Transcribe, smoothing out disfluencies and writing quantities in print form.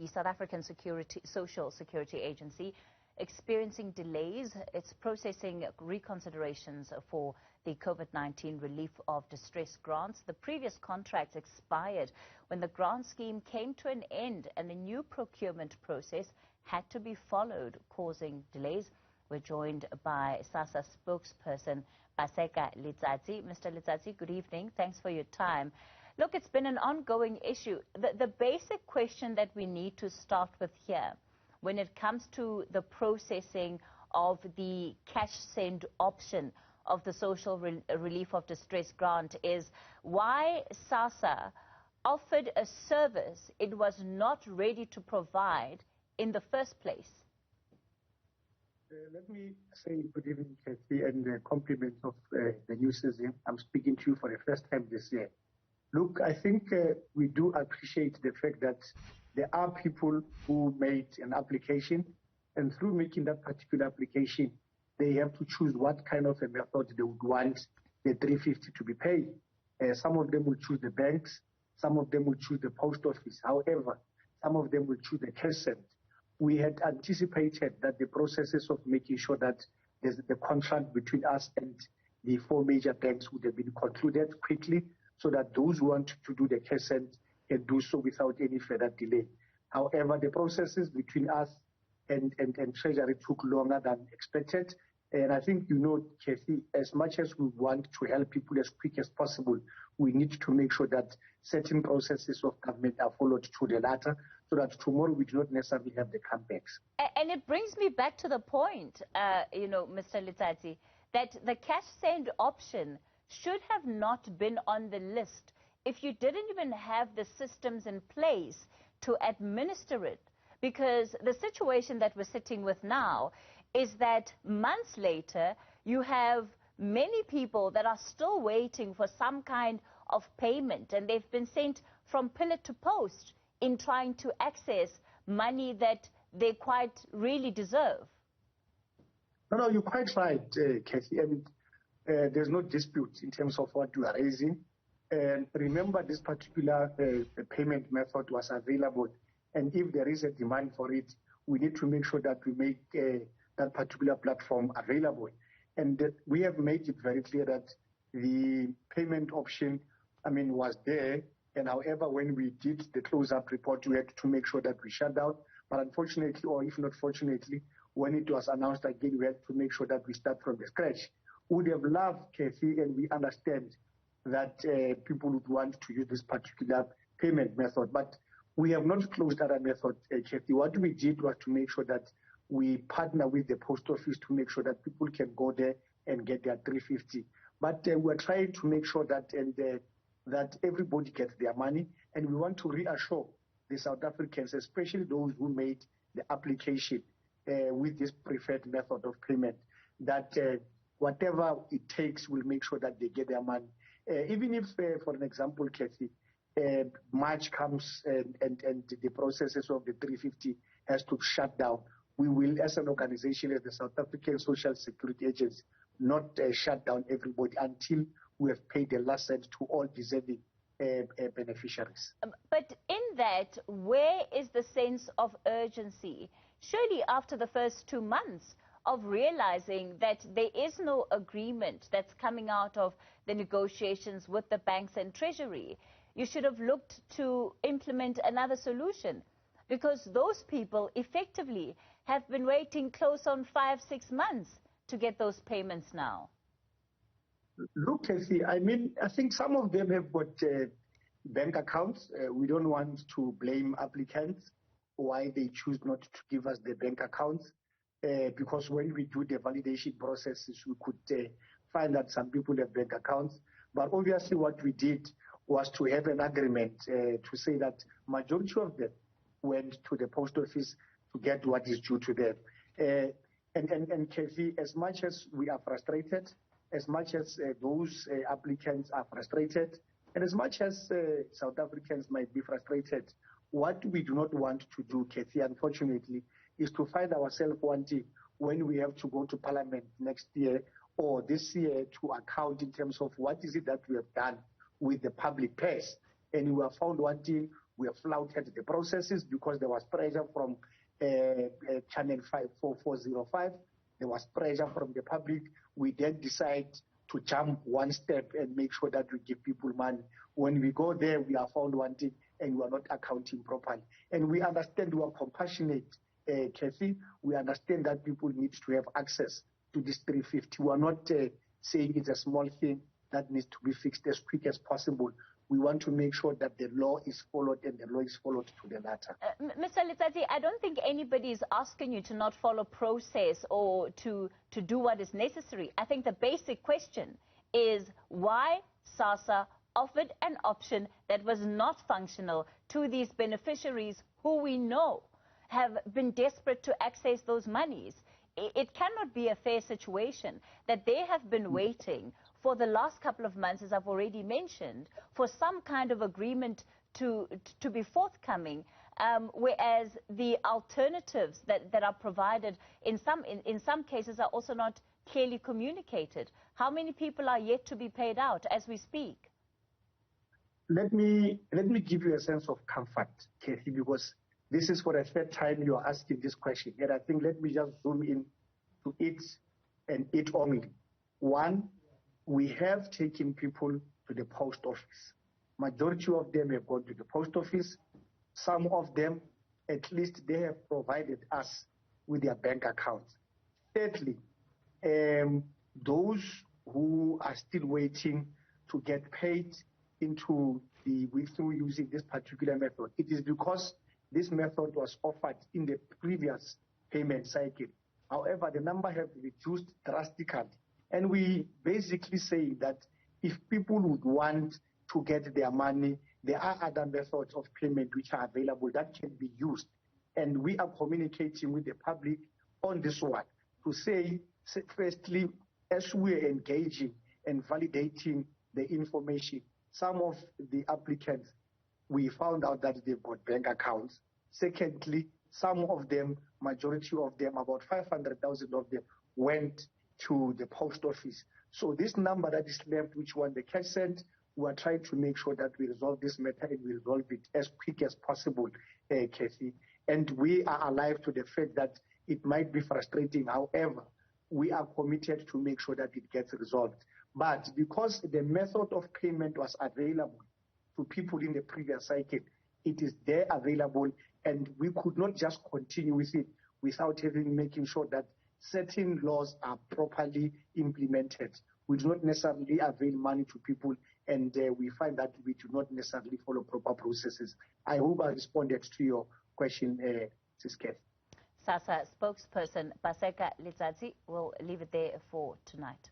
The South African Social Security Agency experiencing delays. It's processing reconsiderations for the COVID-19 relief of distress grants. The previous contracts expired when the grant scheme came to an end and the new procurement process had to be followed, causing delays. We're joined by Sassa spokesperson Paseka Letsatsi. Mr. Letsatsi, good evening. Thanks for your time. Look, it's been an ongoing issue. The basic question that we need to start with here, when it comes to the processing of the cash send option of the social relief of distress grant, is why Sassa offered a service it was not ready to provide in the first place. Let me say good evening, Kathy, and compliments of the Newzroom. I'm speaking to you for the first time this year. Look, I think we do appreciate the fact that there are people who made an application, and through making that particular application, they have to choose what kind of a method they would want the 350 to be paid. Some of them will choose the banks, some of them will choose the post office. However, some of them will choose the cash send. We had anticipated that the processes of making sure that the contract between us and the four major banks would have been concluded quickly, so that those who want to do the cash send can do so without any further delay. However, the processes between us and Treasury took longer than expected. And I think, you know, Kathy, as much as we want to help people as quick as possible, we need to make sure that certain processes of government are followed to the latter, so that tomorrow we do not necessarily have the comebacks. And it brings me back to the point, you know, Mr. Letsatsi, that the cash send option should have not been on the list if you didn't even have the systems in place to administer it. Because the situation that we're sitting with now is that months later, you have many people that are still waiting for some kind of payment, and they've been sent from pillar to post in trying to access money that they quite really deserve. No, you're quite right, Kathy, and there's no dispute in terms of what you are raising. And remember, this particular payment method was available, and if there is a demand for it, we need to make sure that we make that particular platform available. And that we have made it very clear that the payment option, was there. And however, when we did the close-up report, we had to make sure that we shut down. But unfortunately, or if not fortunately, when it was announced again, we had to make sure that we start from the scratch. Would have loved, Kathy, and we understand that people would want to use this particular payment method, but we have not closed other methods, Kathy. What we did was to make sure that we partner with the post office to make sure that people can go there and get their 350. But we're trying to make sure that that everybody gets their money, and we want to reassure the South Africans, especially those who made the application with this preferred method of payment, that whatever it takes, we'll make sure that they get their money. Even if, for an example, Kathy, March comes and the processes of the 350 has to shut down, we will, as an organization, as the South African Social Security Agency, not shut down everybody until we have paid the last cent to all deserving beneficiaries. But in that, where is the sense of urgency? Surely after the first 2 months of realizing that there is no agreement that's coming out of the negotiations with the banks and Treasury, you should have looked to implement another solution, because those people effectively have been waiting close on 5-6 months to get those payments now. Look, Kathy, I think some of them have got bank accounts. We don't want to blame applicants why they choose not to give us the bank accounts. Because when we do the validation processes, we could find that some people have bank accounts. But obviously what we did was to have an agreement to say that majority of them went to the post office to get what is due to them. And Kathy, as much as we are frustrated, as much as those applicants are frustrated, and as much as South Africans might be frustrated, what we do not want to do, Kathy, unfortunately, is to find ourselves wanting, when we have to go to Parliament next year or this year, to account in terms of what is it that we have done with the public purse. And we are found wanting We have flouted the processes because there was pressure from Channel 54405. There was pressure from the public. We then decide to jump one step and make sure that we give people money. When we go there, we are found wanting and we are not accounting properly. And we understand, we are compassionate, Kathy. We understand that people need to have access to this 350. We are not saying it's a small thing that needs to be fixed as quick as possible. We want to make sure that the law is followed and the law is followed to the letter. Mr. Letsatsi, I don't think anybody is asking you to not follow process or to do what is necessary. I think the basic question is why Sassa offered an option that was not functional to these beneficiaries who we know have been desperate to access those monies. It cannot be a fair situation that they have been waiting for the last couple of months, as I've already mentioned, for some kind of agreement to be forthcoming, whereas the alternatives that are provided in some cases are also not clearly communicated. How many people are yet to be paid out as we speak? Let me give you a sense of comfort, Kathy, because this is for the third time you are asking this question. And I think let me just zoom in to it and it only. One, we have taken people to the post office. Majority of them have gone to the post office. Some of them, at least they have provided us with their bank accounts. Thirdly, those who are still waiting to get paid through using this particular method, it is because this method was offered in the previous payment cycle. However, the number have reduced drastically. And we basically say that if people would want to get their money, there are other methods of payment which are available that can be used. And we are communicating with the public on this one to say, firstly, as we are engaging and validating the information, some of the applicants, we found out that they've got bank accounts. Secondly, some of them, majority of them, about 500,000 of them went to the post office. So this number that is left, which one the cash sent, we are trying to make sure that we resolve this matter and we resolve it as quick as possible, Kathy. And we are alive to the fact that it might be frustrating. However, we are committed to make sure that it gets resolved. But because the method of payment was available to people in the previous cycle, it is there available, and we could not just continue with it without making sure that certain laws are properly implemented. We do not necessarily avail money to people, and we find that we do not necessarily follow proper processes. I hope I responded to your question, Ms. Kathy. Sassa spokesperson Paseka Letsatsi will leave it there for tonight.